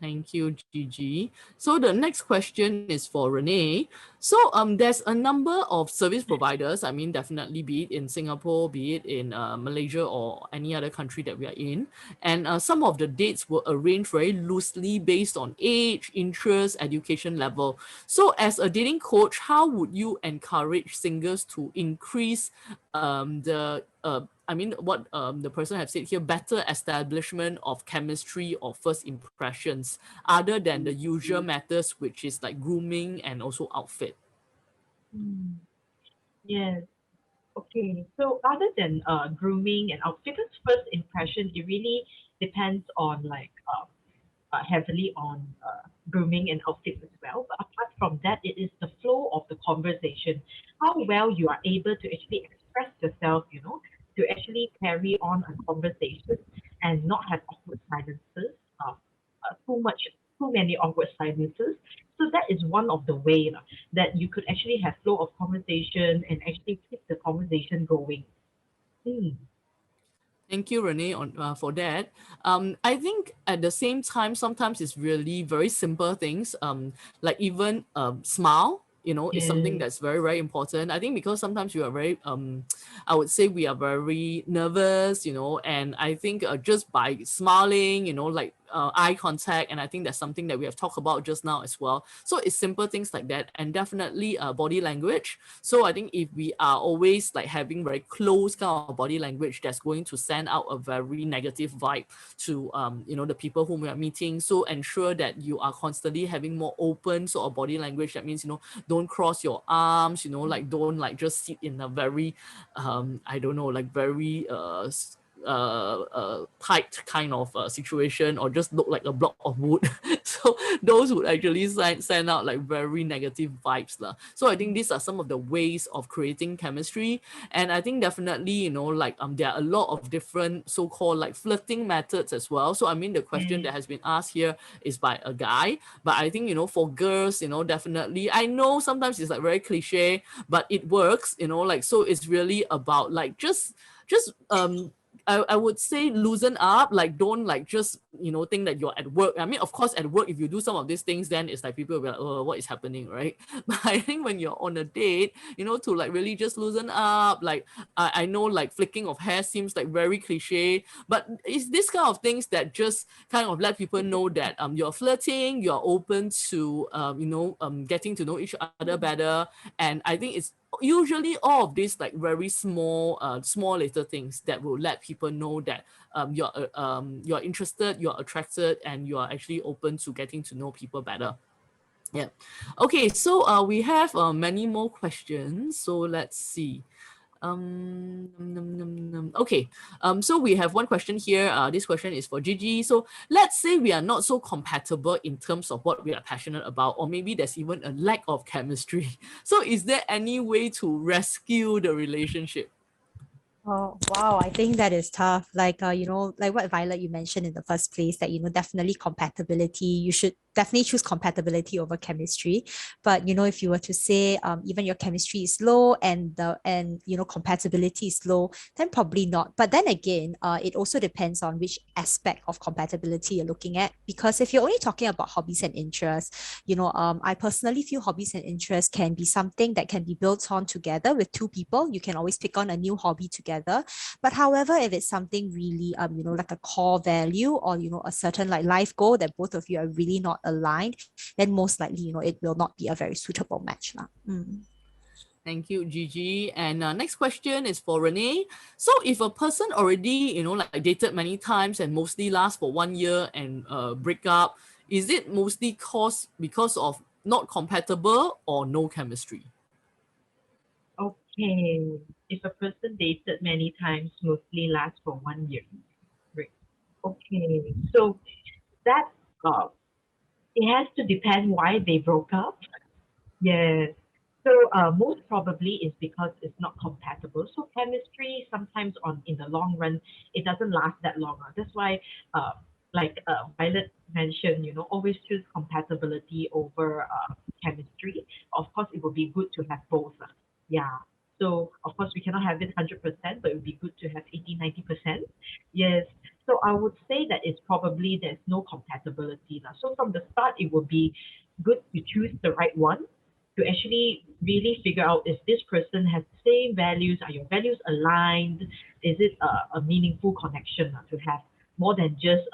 Thank you, Gigi. So the next question is for Renee. So there's a number of service providers. I mean, definitely be it in Singapore, be it in Malaysia or any other country that we are in. And some of the dates were arranged very loosely based on age, interest, education level. So as a dating coach, how would you encourage singles to increase I mean, what the person have said here, better establishment of chemistry or first impressions, other than the usual matters, which is like grooming and also outfit? Mm. Yes. Okay, so other than grooming and outfitters, first impression, it really depends on like heavily on grooming and outfits as well. But apart from that, it is the flow of the conversation, how well you are able to actually express yourself, to actually carry on a conversation. and not have awkward silences, too many awkward silences. So that is one of the way that you could actually have flow of conversation and actually keep the conversation going. Mm. Thank you, Renee, for that. I think at the same time, sometimes it's really very simple things, like even smile, is something Yes. that's very, very important. I think because sometimes we are very, I would say we are very nervous, and I think just by smiling, like eye contact, and I think that's something that we have talked about just now as well. So it's simple things like that, and definitely body language. So I think if we are always like having very close kind of body language, that's going to send out a very negative vibe to the people whom we are meeting. So ensure that you are constantly having more open sort of body language. That means don't cross your arms. Like don't like just sit in a very I don't know, like very tight kind of situation, or just look like a block of wood. So those would actually send out like very negative vibes lah. So I think these are some of the ways of creating chemistry, and I think definitely like there are a lot of different so-called like flirting methods as well. So I mean the question that has been asked here is by a guy, but I think for girls, definitely I know sometimes it's like very cliche, but it works, like so it's really about like just I would say loosen up, like don't like just think that you're at work. I mean, of course at work if you do some of these things, then it's like people will be like, oh, what is happening, right? But I think when you're on a date, to like really just loosen up, like I know like flicking of hair seems like very cliche, but it's this kind of things that just kind of let people know that you're flirting, you're open to getting to know each other better. And I think it's usually all of these like very small little things that will let people know that you're interested, you're attracted, and you are actually open to getting to know people better. Yeah. Okay, so we have many more questions, so let's see. Okay. So we have one question here. This question is for Gigi. So let's say we are not so compatible in terms of what we are passionate about, or maybe there's even a lack of chemistry. So is there any way to rescue the relationship? Oh, wow. I think that is tough. Like, like what Violet you mentioned in the first place, that, definitely compatibility. You should definitely choose compatibility over chemistry. But, if you were to say, even your chemistry is low and compatibility is low, then probably not. But then again, it also depends on which aspect of compatibility you're looking at. Because if you're only talking about hobbies and interests, I personally feel hobbies and interests can be something that can be built on together with two people. You can always pick on a new hobby together. But however, if it's something really, like a core value, or, a certain like life goal that both of you are really not aligned, then most likely, it will not be a very suitable match lah. Thank you, Gigi. And next question is for Renee. So if a person already, like dated many times and mostly lasts for 1 year and break up, is it mostly because of not compatible or no chemistry? Okay. If a person dated many times, mostly lasts for 1 year. Right. Okay. So that uh, it has to depend why they broke up. Yes. So most probably is because it's not compatible. So chemistry sometimes on in the long run it doesn't last that long. That's why like Violet mentioned, always choose compatibility over chemistry. Of course, it would be good to have both. Yeah. So of course we cannot have it 100%, but it would be good to have 80-90%. Yes. So I would say that it's probably there's no compatibility. So from the start, it would be good to choose the right one to actually really figure out if this person has the same values, are your values aligned, is it a meaningful connection to have more than just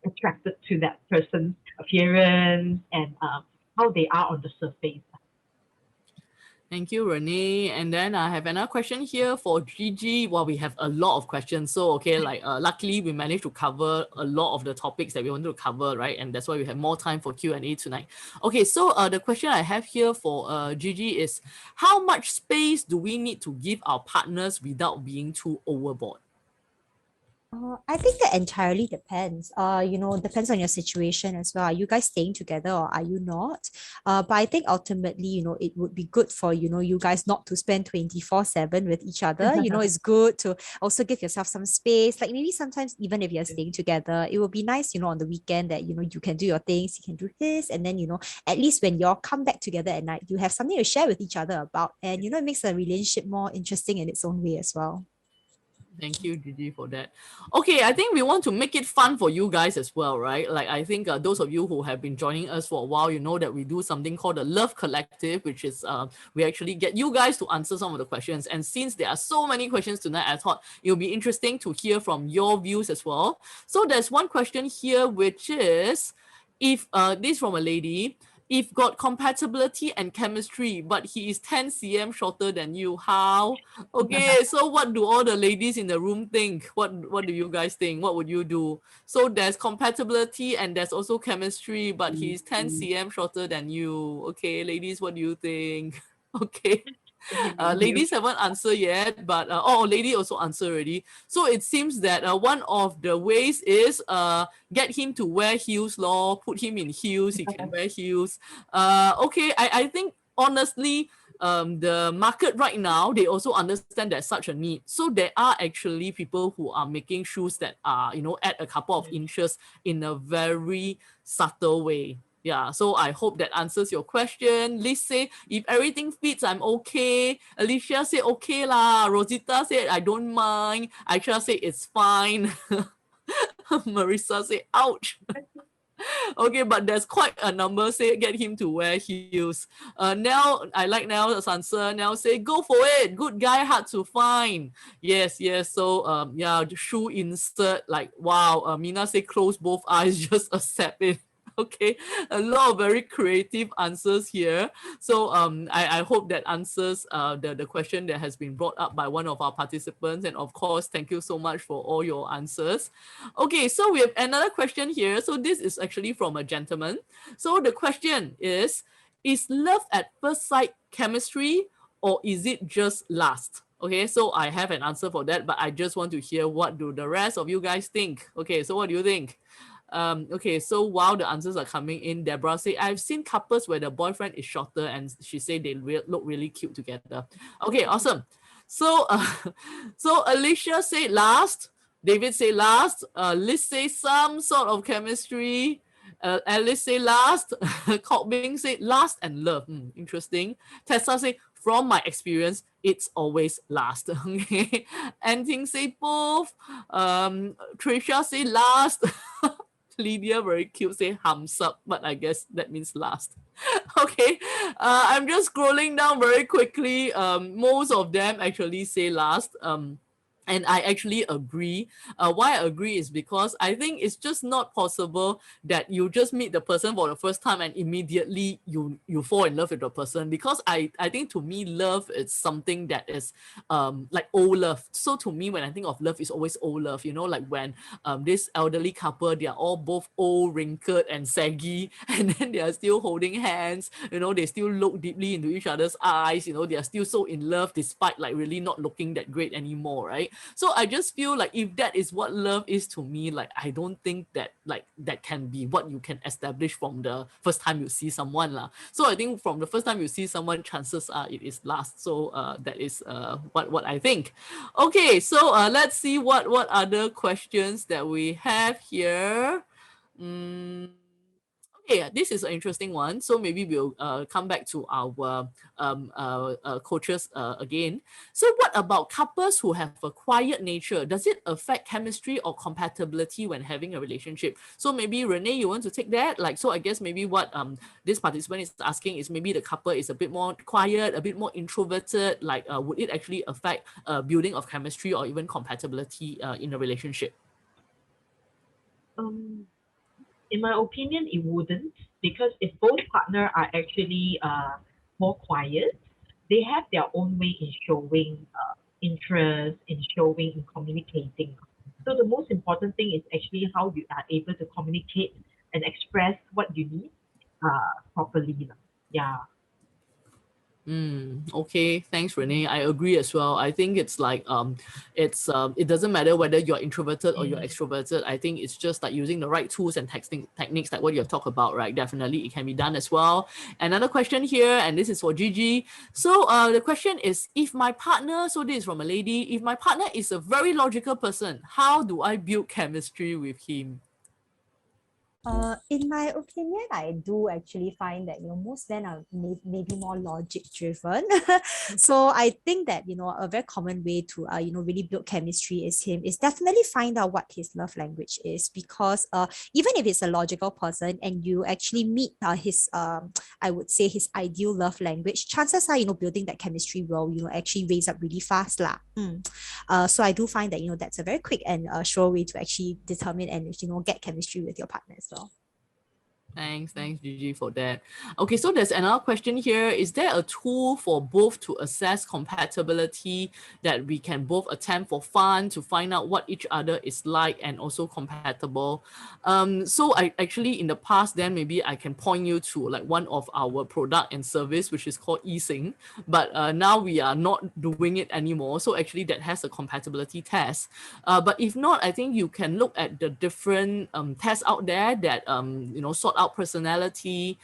attracted to that person's appearance and how they are on the surface. Thank you, Renee. And then I have another question here for Gigi. Well, we have a lot of questions. So, okay, like luckily we managed to cover a lot of the topics that we wanted to cover, right? And that's why we have more time for Q&A tonight. Okay, so the question I have here for Gigi is, how much space do we need to give our partners without being too overboard? I think that entirely depends. Depends on your situation as well. Are you guys staying together or are you not? But I think ultimately, it would be good for, you guys not to spend 24/7 with each other. It's good to also give yourself some space. Like maybe sometimes even if you're staying together, it would be nice, on the weekend that, you can do your things, you can do his, and then, at least when y'all come back together at night, you have something to share with each other about. And, it makes a relationship more interesting in its own way as well. Thank you, Gigi, for that. Okay, I think we want to make it fun for you guys as well, right? Like, I think those of you who have been joining us for a while, you know that we do something called the Love Collective, which is we actually get you guys to answer some of the questions. And since there are so many questions tonight, I thought it would be interesting to hear from your views as well. So there's one question here, which is, if this is from a lady, if got compatibility and chemistry, but he is 10 cm shorter than you, how? Okay, so what do all the ladies in the room think? What do you guys think? What would you do? So there's compatibility and there's also chemistry, but he's 10 cm shorter than you. Okay, ladies, what do you think? Okay. Ladies haven't answered yet, but lady also answered already. So it seems that one of the ways is get him to wear heels, law, put him in heels, he can wear heels. Okay, I think honestly, the market right now, they also understand there's such a need. So there are actually people who are making shoes that are, add a couple of inches in a very subtle way. Yeah, so I hope that answers your question. Liz say, if everything fits, I'm okay. Alicia said, okay lah. Rosita said, I don't mind. Aisha said, it's fine. Marissa said, ouch. Okay, but there's quite a number say get him to wear heels. Now I like Nell's answer. Now say go for it. Good guy, hard to find. Yes. So shoe insert, like wow. Mina say close both eyes, just accept it. Okay, a lot of very creative answers here. So I hope that answers the question that has been brought up by one of our participants. And of course, thank you so much for all your answers. Okay, so we have another question here. So this is actually from a gentleman. So the question is love at first sight chemistry or is it just lust? Okay, so I have an answer for that, but I just want to hear what do the rest of you guys think. Okay, so what do you think? Okay, so while the answers are coming in, Deborah say, I've seen couples where the boyfriend is shorter and she said they look really cute together. Okay, awesome. So, so Alicia said last, David say last, Liz say some sort of chemistry, Alice say last, Cobbing say last and love. Interesting. Tessa say, from my experience, it's always last. Okay. Anting say both. Trisha say last. Lydia very cute say hums up, but I guess that means last. Okay, I'm just scrolling down very quickly. Most of them actually say last. And I actually agree. Why I agree is because I think it's just not possible that you just meet the person for the first time and immediately you fall in love with the person. Because I think to me love is something that is like old love. So to me when I think of love, it's always old love. Like when this elderly couple, they are all both old, wrinkled and saggy, and then they are still holding hands. They still look deeply into each other's eyes. They are still so in love despite like really not looking that great anymore, right? So I just feel like if that is what love is to me, like I don't think that like that can be what you can establish from the first time you see someone lah. So I think from the first time you see someone, chances are it is last. So that is what I think. Okay, so let's see what other questions that we have here. Okay, this is an interesting one. So maybe we'll come back to our coaches again. So what about couples who have a quiet nature? Does it affect chemistry or compatibility when having a relationship? So maybe Renee, you want to take that? Like, so I guess maybe what this participant is asking is maybe the couple is a bit more quiet, a bit more introverted. Like, would it actually affect building of chemistry or even compatibility in a relationship? In my opinion, it wouldn't, because if both partner are actually more quiet, they have their own way in showing interest, in showing, in communicating. So the most important thing is actually how you are able to communicate and express what you need properly. Yeah. Okay, thanks, Renee. I agree as well. I think it's like it doesn't matter whether you're introverted or you're extroverted. I think it's just like using the right tools and texting techniques like what you have talked about, right? Definitely it can be done as well. Another question here, and this is for Gigi. So the question is, if my partner, so this is from a lady, if my partner is a very logical person, how do I build chemistry with him? In my opinion, I do actually find that most men are maybe more logic driven. So I think that a very common way to really build chemistry is definitely find out what his love language is, because even if it's a logical person and you actually meet his I would say his ideal love language, chances are building that chemistry will actually raise up really fast lah. So I do find that that's a very quick and sure way to actually determine and get chemistry with your partner as well. Thanks, Gigi, for that. Okay, so there's another question here. Is there a tool for both to assess compatibility that we can both attempt for fun to find out what each other is like and also compatible? So I actually in the past, then maybe I can point you to like one of our product and service, which is called eSync, but now we are not doing it anymore. So actually that has a compatibility test. But if not, I think you can look at the different tests out there that sort out personality.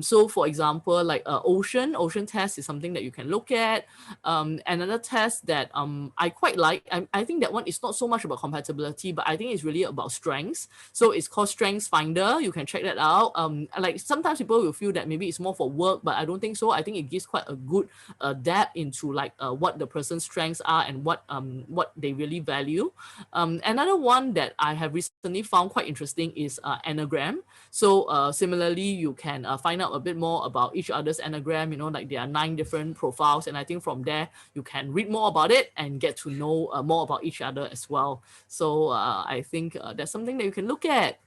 So for example, like ocean test is something that you can look at. Another test that I quite like, I think that one is not so much about compatibility, but I think it's really about strengths. So it's called Strengths Finder. You can check that out. Like sometimes people will feel that maybe it's more for work, but I don't think so. I think it gives quite a good depth into like what the person's strengths are and what they really value. Another one that I have recently found quite interesting is Enneagram. So similarly, you can find out a bit more about each other's Enneagram, like there are 9 different profiles. And I think from there, you can read more about it and get to know more about each other as well. So I think that's something that you can look at.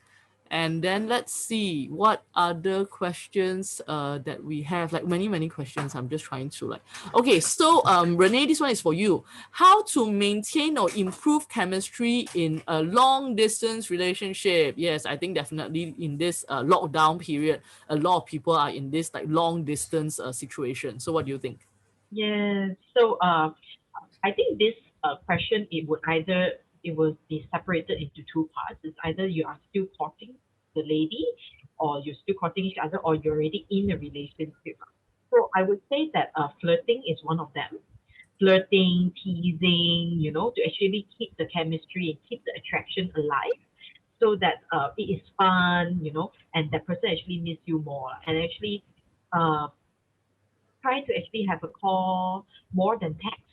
And then let's see what other questions that we have, like many questions. I'm just trying to okay, so Renee, this one is for you. How to maintain or improve chemistry in a long distance relationship? Yes, I think definitely in this lockdown period, a lot of people are in this like long distance situation. So what do you think? Yes. So I think this question it would be separated into two parts. It's either you are still courting the lady, or you're still courting each other, or you're already in a relationship. So I would say that flirting is one of them. Flirting, teasing, to actually keep the chemistry and keep the attraction alive, so that it is fun, and that person actually needs you more, and actually uh, try to actually have a call more than text,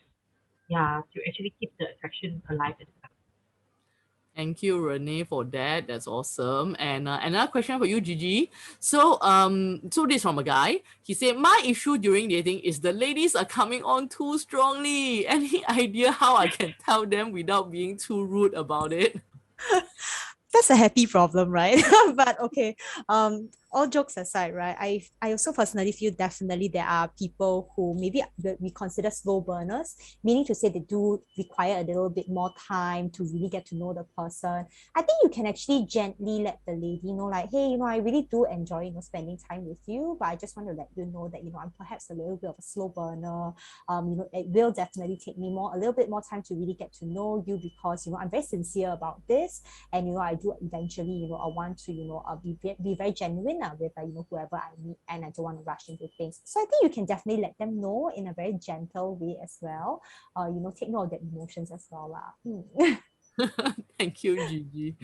yeah, to actually keep the attraction alive as well. Thank you, Renee, for that. That's awesome. And another question for you, Gigi. So, so this from a guy. He said, my issue during dating is the ladies are coming on too strongly. Any idea how I can tell them without being too rude about it? That's a happy problem, right? But okay, all jokes aside, right? I also personally feel definitely there are people who maybe we consider slow burners, meaning to say they do require a little bit more time to really get to know the person. I think you can actually gently let the lady know, like, hey, I really do enjoy spending time with you, but I just want to let you know that I'm perhaps a little bit of a slow burner. It will definitely take me a little bit more time to really get to know you, because I'm very sincere about this, and I do eventually I want to be very genuine with whoever I meet, and I don't want to rush into things. So I think you can definitely let them know in a very gentle way as well. Take note of their emotions as well lah. Thank you, Gigi.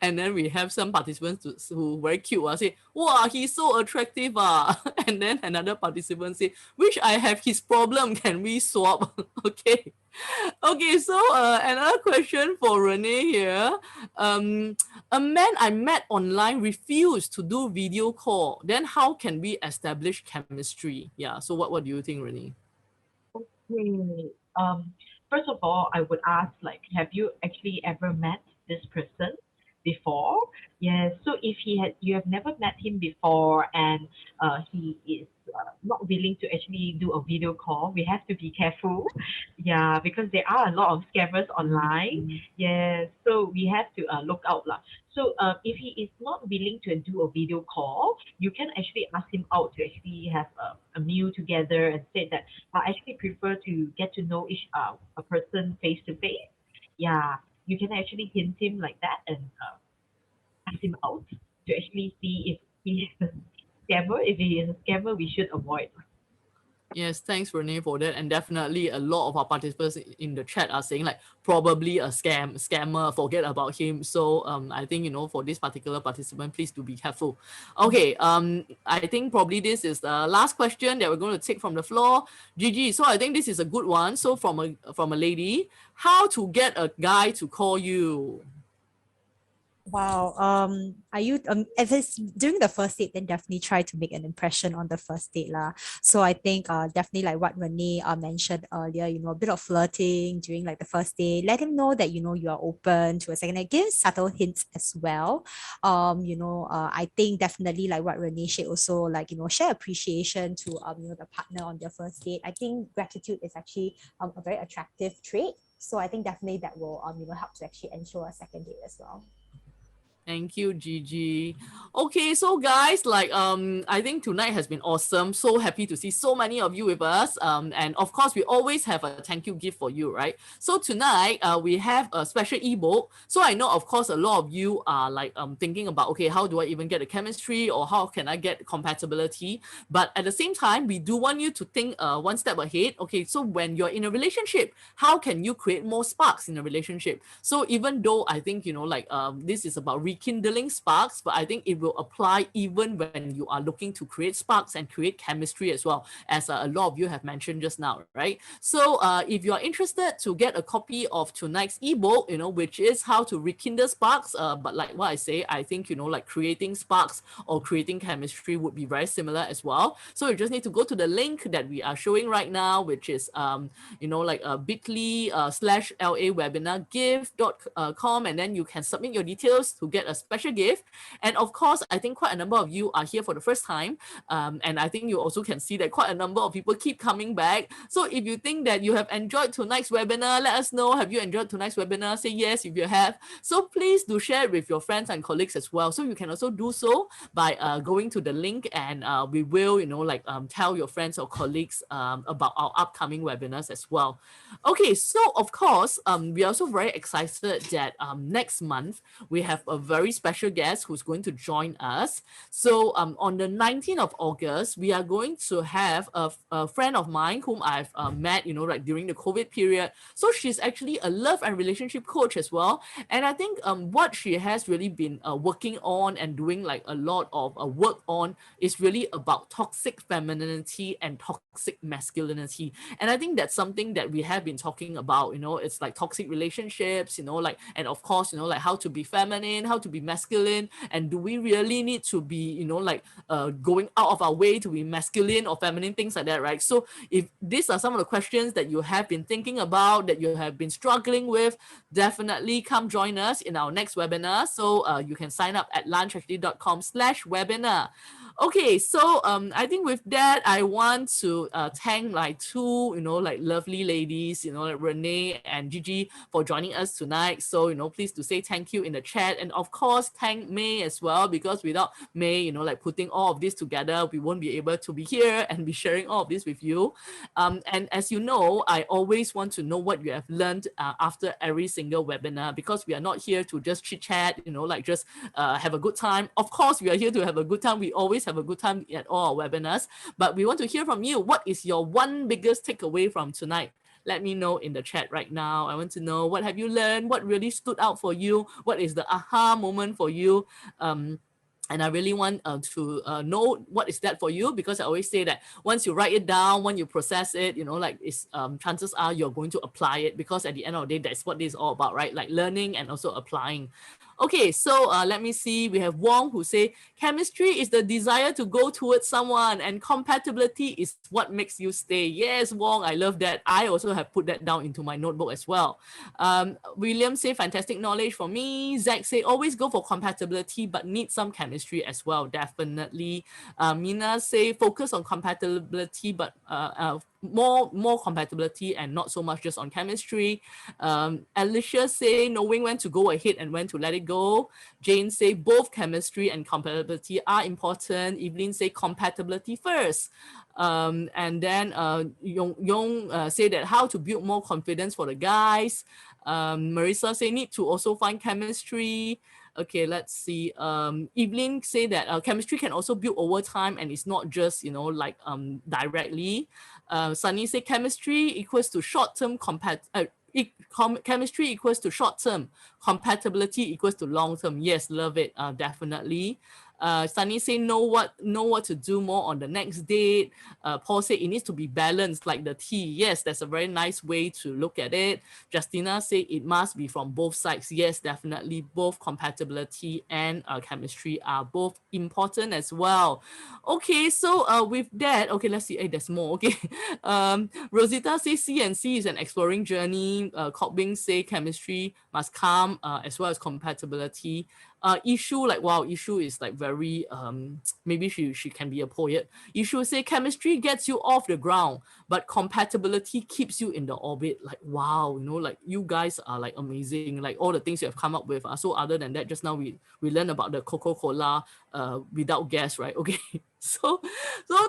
And then we have some participants who very cute. Say, wow, he's so attractive. And then another participant say, wish I have his problem. Can we swap? Okay. Okay, so another question for Renee here. A man I met online refused to do video call. Then how can we establish chemistry? Yeah, so what do you think, Renee? Okay. First of all, I would ask, like, have you actually ever met this person before. Yes. So if you have never met him before, and he is not willing to actually do a video call, we have to be careful. Yeah, because there are a lot of scammers online. Yes. So we have to look out lah. So if he is not willing to do a video call, you can actually ask him out to actually have a meal together, and say that I actually prefer to get to know each a person face to face. Yeah, you can actually hint him like that, and ask him out to actually see if he is a scammer. If he is a scammer, we should avoid. Yes, thanks Renee for that. And definitely a lot of our participants in the chat are saying like probably a scammer, forget about him. So I think for this particular participant, please do be careful. Okay, I think probably this is the last question that we're going to take from the floor. Gigi, so I think this is a good one. So from a lady, how to get a guy to call you? Wow. Are you if it's during the first date, then definitely try to make an impression on the first date lah. So I think definitely like what Renee mentioned earlier, a bit of flirting during like the first day. Let him know that you are open to a second date. Give subtle hints as well. I think definitely like what Renee shared also, like share appreciation to the partner on their first date. I think gratitude is actually a very attractive trait. So I think definitely that will help to actually ensure a second date as well. Thank you, Gigi. Okay, so guys, like I think tonight has been awesome. So happy to see so many of you with us. And of course, we always have a thank you gift for you, right? So tonight, we have a special ebook. So I know, of course, a lot of you are like thinking about, okay, how do I even get the chemistry, or how can I get compatibility? But at the same time, we do want you to think one step ahead. Okay, so when you're in a relationship, how can you create more sparks in a relationship? So even though I think this is about rekindling sparks, but I think it will apply even when you are looking to create sparks and create chemistry as well, as a lot of you have mentioned just now, right? So if you are interested to get a copy of tonight's ebook, which is how to rekindle sparks, but like what I say, I think like creating sparks or creating chemistry would be very similar as well. So you just need to go to the link that we are showing right now, which is bit.ly /LA webinar gift.com, and then you can submit your details to get a special gift. And of course, I think quite a number of you are here for the first time, and I think you also can see that quite a number of people keep coming back. So if you think that you have enjoyed tonight's webinar, let us know. Have you enjoyed tonight's webinar? Say yes if you have. So please do share it with your friends and colleagues as well. So you can also do so by going to the link, and we will tell your friends or colleagues about our upcoming webinars as well. Okay, so of course, we are also very excited that next month we have a very special guest who's going to join us. So on the 19th of August, we are going to have a friend of mine whom I've met, during the COVID period. So she's actually a love and relationship coach as well. And I think what she has really been working on and doing like a lot of work on is really about toxic femininity and toxic masculinity. And I think that's something that we have been talking about, it's like toxic relationships, and of course, how to be feminine, how to be masculine, and do we really need to be, going out of our way to be masculine or feminine, things like that, right? So if these are some of the questions that you have been thinking about, that you have been struggling with, definitely come join us in our next webinar. So you can sign up at lunchactually.com/webinar. Okay, so I think with that, I want to thank like two, lovely ladies, like Renee and Gigi for joining us tonight. So, please do say thank you in the chat. And of course, thank May as well, because without May, putting all of this together, we won't be able to be here and be sharing all of this with you. And as you know, I always want to know what you have learned after every single webinar, because we are not here to just chit chat, just have a good time. Of course, we are here to have a good time. We always have a good time at all our webinars, but we want to hear from you. What is your one biggest takeaway from tonight? Let me know in the chat right now. I want to know, what have you learned? What really stood out for you? What is the aha moment for you? And I really want to know what is that for you, because I always say that once you write it down, when you process it, chances are you're going to apply it, because at the end of the day, that's what this is all about, right? Like learning and also applying. Okay, so let me see. We have Wong who say chemistry is the desire to go towards someone, and compatibility is what makes you stay. Yes, Wong, I love that. I also have put that down into my notebook as well. William say fantastic knowledge for me. Zach say always go for compatibility, but need some chemistry as well. Definitely. Mina say focus on compatibility, but more compatibility and not so much just on chemistry. Alicia say knowing when to go ahead and when to let it go. Jane say both chemistry and compatibility are important. Evelyn say compatibility first. And then Yong say that how to build more confidence for the guys. Marissa say need to also find chemistry. Okay, let's see. Evelyn say that chemistry can also build over time and it's not just, like directly. Sunny say chemistry equals to short-term chemistry equals to short-term, compatibility equals to long-term. Yes, love it, definitely. Sunny say know what to do more on the next date. Paul say it needs to be balanced like the tea. Yes, that's a very nice way to look at it. Justina say it must be from both sides. Yes, definitely both compatibility and chemistry are both important as well. Okay, so with that, okay, let's see. Hey, there's more. Okay, Rosita say C&C is an exploring journey. Cobbing say chemistry must come as well as compatibility. Issue like wow, issue is like very maybe she can be a poet. Issue say chemistry gets you off the ground, but compatibility keeps you in the orbit. Like wow, like you guys are like amazing. Like all the things you have come up with. So other than that, just now we learned about the Coca-Cola without gas, right? Okay. So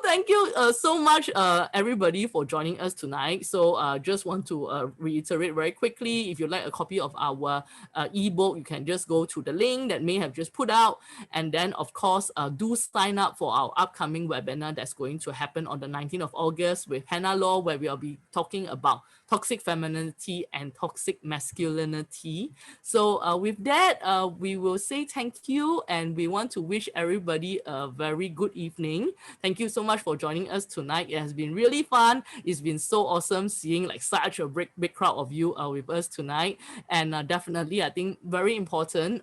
thank you so much everybody for joining us tonight. So just want to reiterate very quickly, if you'd like a copy of our ebook, you can just go to the link that may have just put out, and then of course do sign up for our upcoming webinar that's going to happen on the 19th of August with Hannah Law, where we'll be talking about toxic femininity and toxic masculinity. So with that, we will say thank you, and we want to wish everybody a very good evening. Thank you so much for joining us tonight. It has been really fun. It's been so awesome seeing like such a big crowd of you with us tonight, and definitely I think very important.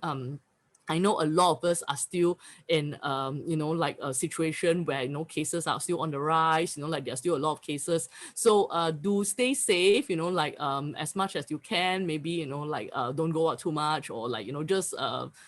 I know a lot of us are still in, like a situation where, cases are still on the rise, like there's still a lot of cases. So do stay safe, like as much as you can, maybe, don't go out too much, or like, just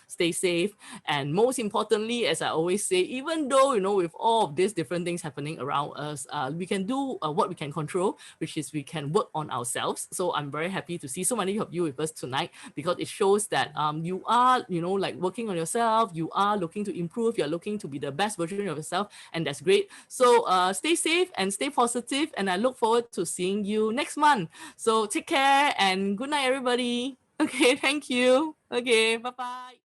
stay safe. And most importantly, as I always say, even though, with all of these different things happening around us, we can do what we can control, which is we can work on ourselves. So I'm very happy to see so many of you with us tonight, because it shows that you are, like working on yourself, you are looking to improve, you're looking to be the best version of yourself, and that's great. So stay safe and stay positive, and I look forward to seeing you next month. So take care and good night, everybody. Okay, thank you. Okay, bye-bye.